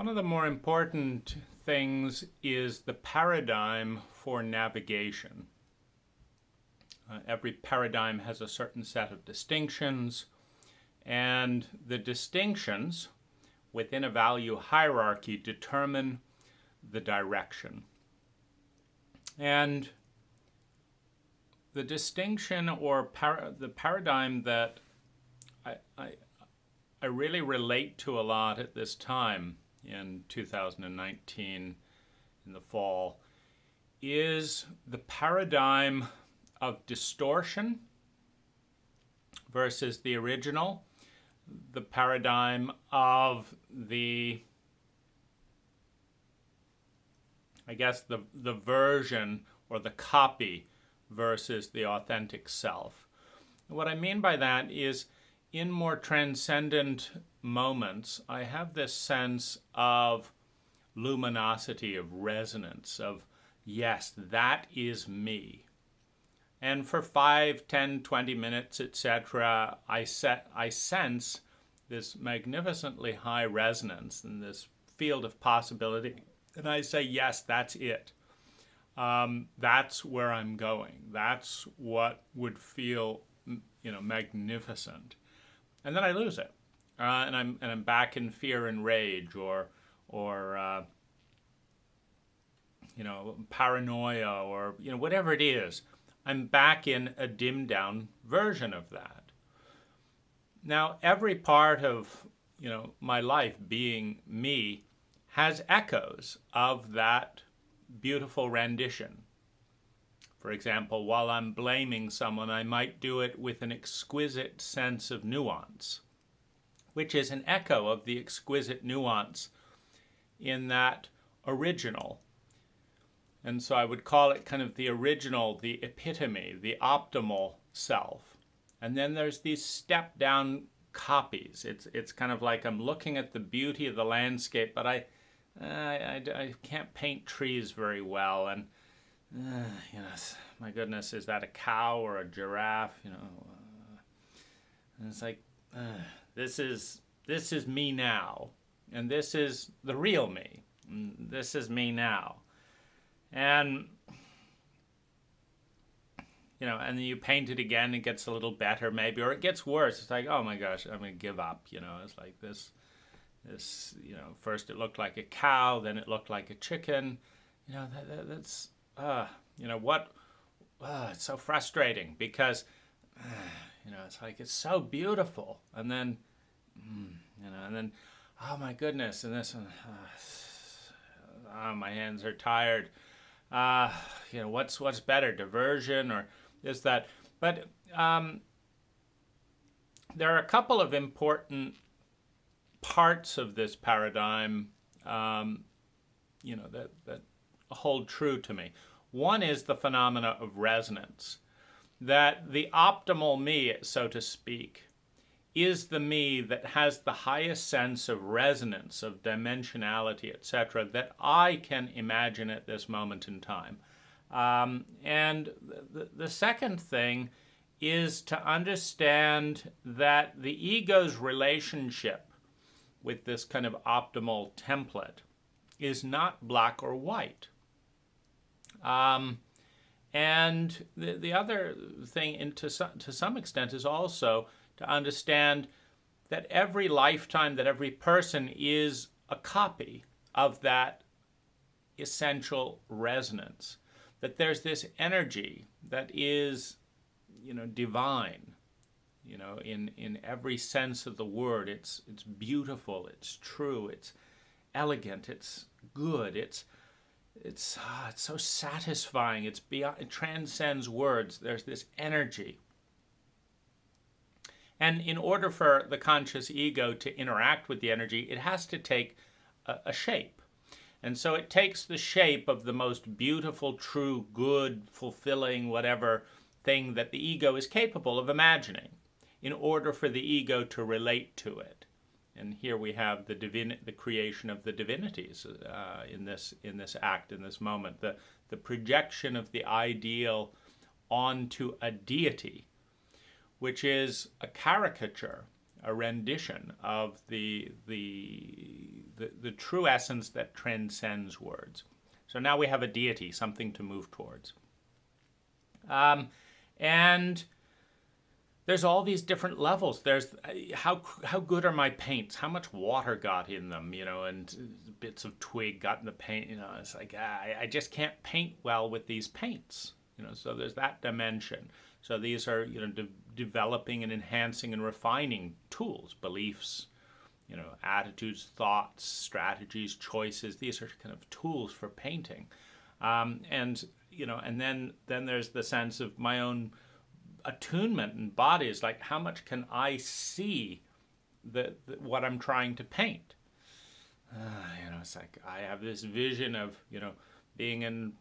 One of the more important things is the paradigm for navigation. Every paradigm has a certain set of distinctions, and the distinctions within a value hierarchy determine the direction. And the distinction or the paradigm that I really relate to a lot at this time in 2019 in the fall is the paradigm of distortion versus the original, the paradigm of the version or the copy versus the authentic self. What I mean by that is in more transcendent moments, I have this sense of luminosity, of resonance, of yes, that is me. And for 5, 10, 20 minutes, etc., I sense this magnificently high resonance in this field of possibility. And I say, yes, that's it. That's where I'm going. That's what would feel, magnificent. And then I lose it, and I'm back in fear and rage, or paranoia, or whatever it is. I'm back in a dimmed down version of that. Now, every part of my life being me has echoes of that beautiful rendition. For example, while I'm blaming someone, I might do it with an exquisite sense of nuance, which is an echo of the exquisite nuance in that original. And so I would call it kind of the original, the epitome, the optimal self. And then there's these step-down copies. It's kind of like I'm looking at the beauty of the landscape, but I can't paint trees very well, and my goodness, is that a cow or a giraffe? And it's like, this is me now, and this is the real me. And this is me now, and and then you paint it again. It gets a little better, maybe, or it gets worse. It's like, oh my gosh, I'm gonna give up. It's like this. First it looked like a cow, then it looked like a chicken. That's. It's so frustrating because, it's like it's so beautiful, and then, oh my goodness, and this one, my hands are tired. What's better, diversion or is that? But there are a couple of important parts of this paradigm, that hold true to me. One is the phenomena of resonance, that the optimal me, so to speak, is the me that has the highest sense of resonance, of dimensionality, etc., that I can imagine at this moment in time. And the second thing is to understand that the ego's relationship with this kind of optimal template is not black or white. And the other thing, to some extent, is also to understand that every lifetime, that every person is a copy of that essential resonance. That there's this energy that is, divine, in every sense of the word. It's beautiful, it's true, it's elegant, it's good, it's so satisfying. It's beyond, it transcends words. There's this energy. And in order for the conscious ego to interact with the energy, it has to take a shape. And so it takes the shape of the most beautiful, true, good, fulfilling, whatever thing that the ego is capable of imagining in order for the ego to relate to it. And here we have the creation of the divinities in this act, in this moment, the projection of the ideal onto a deity, which is a caricature, a rendition of the the true essence that transcends words. So now we have a deity, something to move towards. And there's all these different levels. There's how good are my paints? How much water got in them, and bits of twig got in the paint. It's like I just can't paint well with these paints. So there's that dimension. So these are developing and enhancing and refining tools, beliefs, attitudes, thoughts, strategies, choices. These are kind of tools for painting, and then there's the sense of my own attunement and body. Is like, how much can I see what I'm trying to paint? It's like I have this vision of being in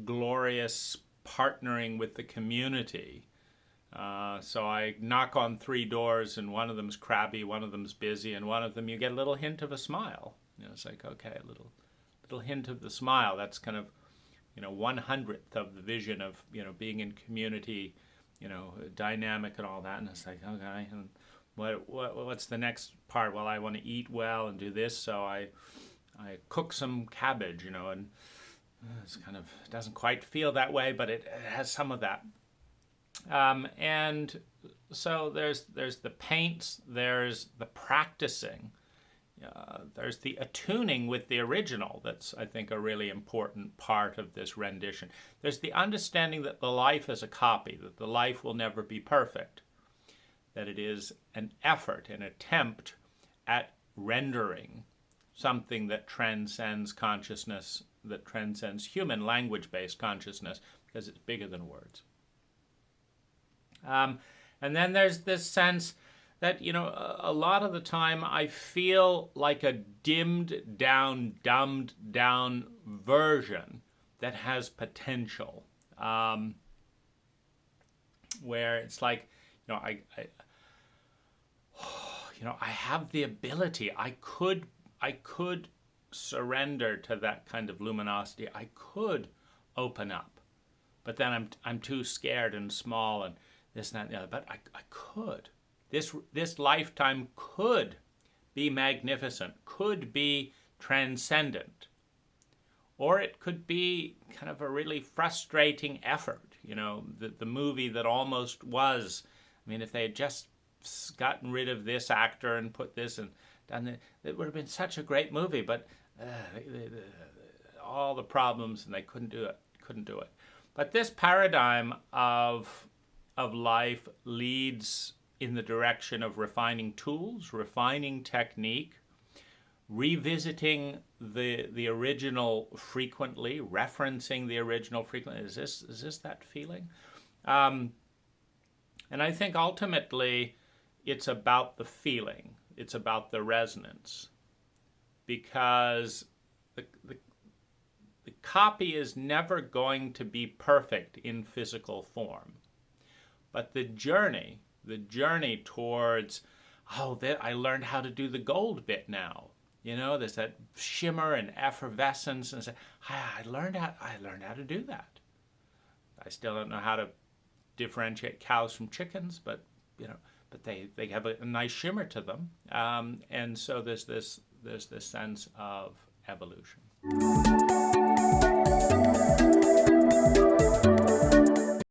glorious partnering with the community. So I knock on 3 doors, and one of them's crabby, one of them's busy, and one of them you get a little hint of a smile. It's like, okay, a little hint of the smile. That's kind of 1/100th of the vision of being in community, dynamic and all that. And it's like, okay, and what's the next part? Well, I want to eat well and do this, so I cook some cabbage, and it's kind of, it doesn't quite feel that way, but it has some of that. And so there's the paints, there's the practicing, there's the attuning with the original. That's, I think, a really important part of this rendition. There's the understanding that the life is a copy, that the life will never be perfect, that it is an effort, an attempt at rendering something that transcends consciousness, that transcends human language-based consciousness, because it's bigger than words. And then there's this sense that, a lot of the time I feel like a dimmed down, dumbed down version that has potential, where it's like, I have the ability. I could surrender to that kind of luminosity. I could open up, but then I'm too scared and small and this and that and the other. But I could. This lifetime could be magnificent, could be transcendent, or it could be kind of a really frustrating effort. The movie that almost was. I mean, if they had just gotten rid of this actor and put this and done it would have been such a great movie. But all the problems, and they couldn't do it. But this paradigm of life leads in the direction of refining tools, refining technique, revisiting the original frequently, referencing the original frequently. Is this that feeling? And I think ultimately it's about the feeling. It's about the resonance. Because the copy is never going to be perfect in physical form. But the journey towards, I learned how to do the gold bit now. There's that shimmer and effervescence, and I learned how to do that. I still don't know how to differentiate cows from chickens, but they have a nice shimmer to them, and so there's this sense of evolution.